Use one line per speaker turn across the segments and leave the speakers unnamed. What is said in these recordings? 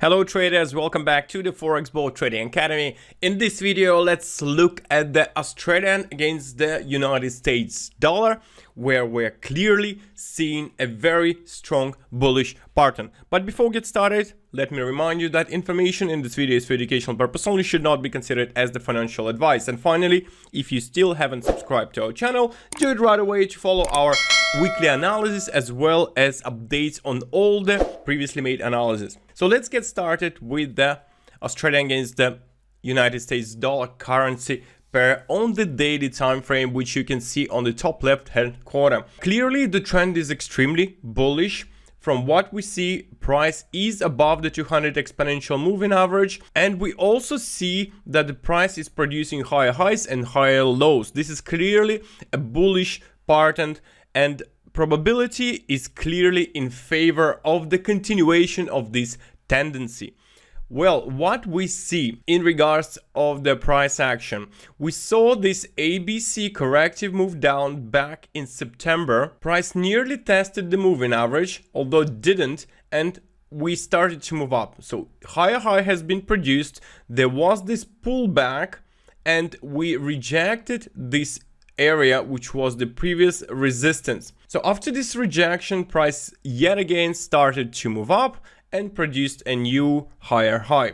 Hello traders, welcome back to the Forex Board Trading Academy. In this video, let's look at the Australian against the United States dollar, where we're clearly seeing a very strong bullish pattern. But before we get started, let me remind you that information in this video is for educational purpose only, should not be considered as the financial advice. And finally, if you still haven't subscribed to our channel, do it right away to follow our weekly analysis as well as updates on all the previously made analysis. So let's get started with the Australian against the United States dollar currency pair on the daily time frame, which you can see on the top left hand corner. Clearly the trend is extremely bullish. From what we see, price is above the 200 exponential moving average, and we also see that the price is producing higher highs and higher lows. This is clearly a bullish pattern, and probability is clearly in favor of the continuation of this tendency. Well, what we see in regards of the price action, we saw this ABC corrective move down back in September. Price nearly tested the moving average, although it didn't, and we started to move up. So higher high has been produced, there was this pullback, and we rejected this area which was the previous resistance. So after this rejection, price yet again started to move up and produced a new higher high.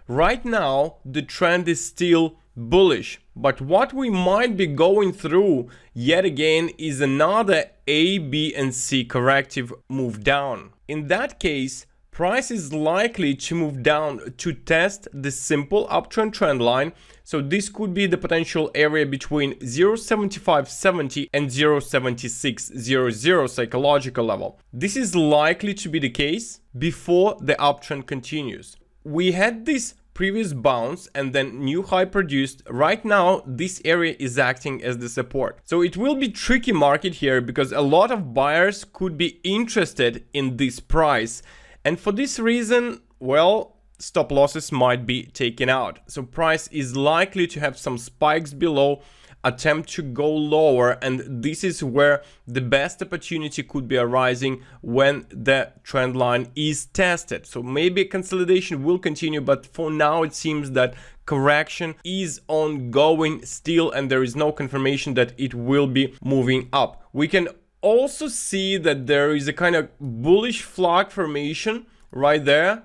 Right now the trend is still bullish, but what we might be going through yet again is another A, B and C corrective move down. In that case, price is likely to move down to test the simple uptrend trend line. So this could be the potential area between 0.7570 and 0.7600 psychological level. This is likely to be the case before the uptrend continues. We had this previous bounce and then new high produced. Right now this area is acting as the support. So it will be tricky market here because a lot of buyers could be interested in this price. And for this reason, well, stop losses might be taken out. So price is likely to have some spikes below, attempt to go lower, and this is where the best opportunity could be arising when the trend line is tested. So maybe consolidation will continue, but for now it seems that correction is ongoing still, and there is no confirmation that it will be moving up. We can also see that there is a kind of bullish flag formation right there,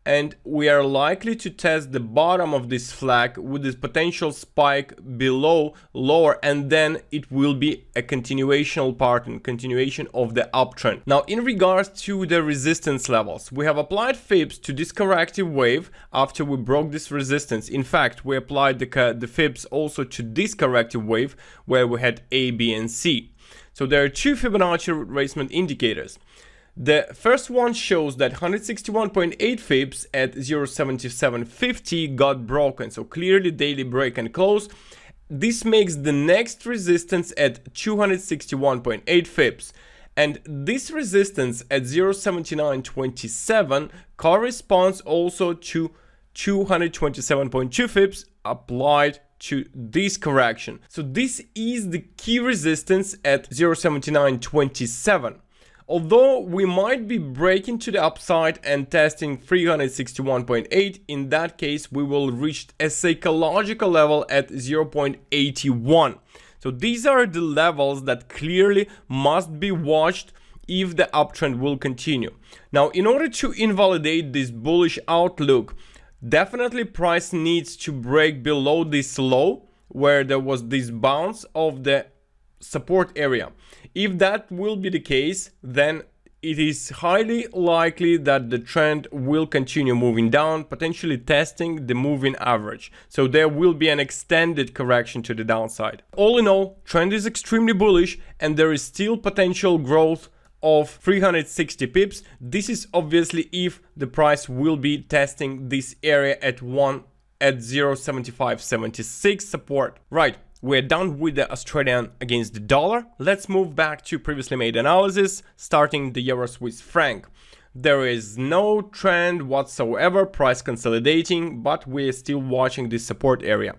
and we are likely to test the bottom of this flag with this potential spike below lower, and then it will be a continuation pattern, continuation of the uptrend. Now in regards to the resistance levels, we have applied FIBs to this corrective wave after we broke this resistance. In fact, we applied the FIBs also to this corrective wave where we had A, B and C. So there are two Fibonacci retracement indicators. The first one shows that 161.8 Fibs at 0.7750 got broken, so clearly daily break and close. This makes the next resistance at 261.8 Fibs, and this resistance at 0.7927 corresponds also to 227.2 Fibs applied to this correction. So this is the key resistance at 0.7927. Although we might be breaking to the upside and testing 361.8, in that case we will reach a psychological level at 0.81. So these are the levels that clearly must be watched if the uptrend will continue. Now in order to invalidate this bullish outlook, definitely price needs to break below this low where there was this bounce of the support area. If that will be the case, then it is highly likely that the trend will continue moving down, potentially testing the moving average. So there will be an extended correction to the downside. All in all, trend is extremely bullish and there is still potential growth of 360 pips. This is obviously if the price will be testing this area at 0.7576 support. Right, we're done with the Australian against the dollar. Let's move back to previously made analysis, starting the Euro Swiss franc. There is no trend whatsoever, price consolidating, but we're still watching this support area.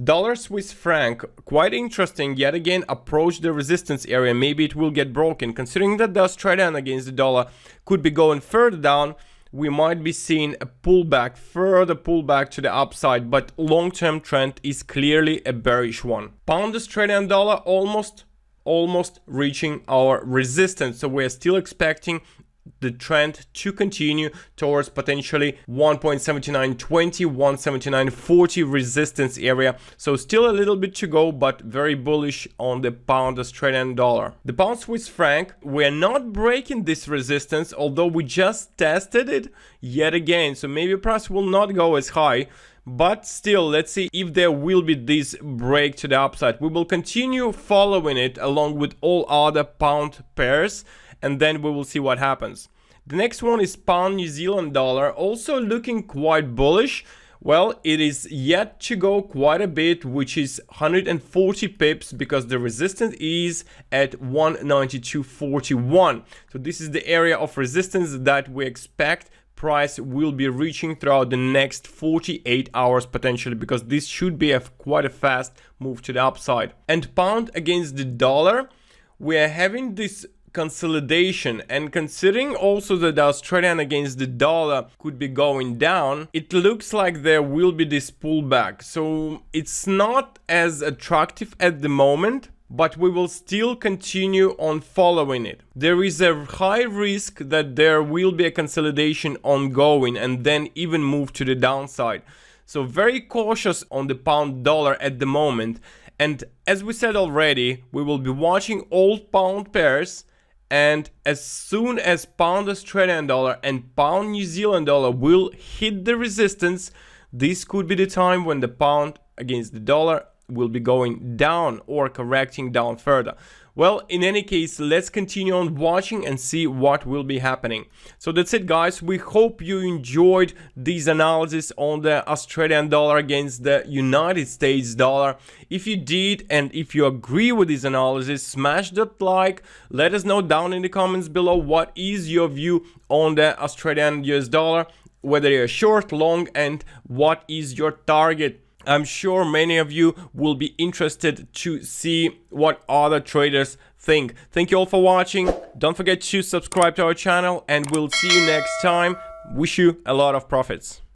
Dollar Swiss franc, quite interesting, yet again approach the resistance area. Maybe it will get broken, considering that the Australian against the dollar could be going further down. we might be seeing a pullback, further pullback to the upside, but long-term trend is clearly a bearish one. Pound Australian dollar almost reaching our resistance, so we're still expecting the trend to continue towards potentially 1.7920, 1.7940 resistance area. So still a little bit to go, but very bullish on the pound Australian dollar. The pound Swiss franc, we're not breaking this resistance, although we just tested it yet again. So maybe price will not go as high, but still, let's see if there will be this break to the upside. We will continue following it along with all other pound pairs, and then we will see what happens. The next one is pound New Zealand dollar, also looking quite bullish. Well, it is yet to go quite a bit, which is 140 pips, because the resistance is at 192.41. So this is the area of resistance that we expect price will be reaching throughout the next 48 hours potentially, because this should be quite a fast move to the upside. And pound against the dollar, we are having this consolidation, and considering also that the Australian against the dollar could be going down, it looks like there will be this pullback. So it's not as attractive at the moment, but we will still continue on following it. There is a high risk that there will be a consolidation ongoing and then even move to the downside. So very cautious on the pound dollar at the moment. And as we said already, we will be watching all pound pairs, and as soon as pound Australian dollar and pound New Zealand dollar will hit the resistance, this could be the time when the pound against the dollar will be going down or correcting down further. Well, in any case, let's continue on watching and see what will be happening. So that's it, guys. We hope you enjoyed this analysis on the Australian dollar against the United States dollar. If you did, and if you agree with this analysis, smash that like. Let us know down in the comments below what is your view on the Australian US dollar, whether you're short, long, and what is your target. I'm sure many of you will be interested to see what other traders think. Thank you all for watching. Don't forget to subscribe to our channel, and we'll see you next time. Wish you a lot of profits.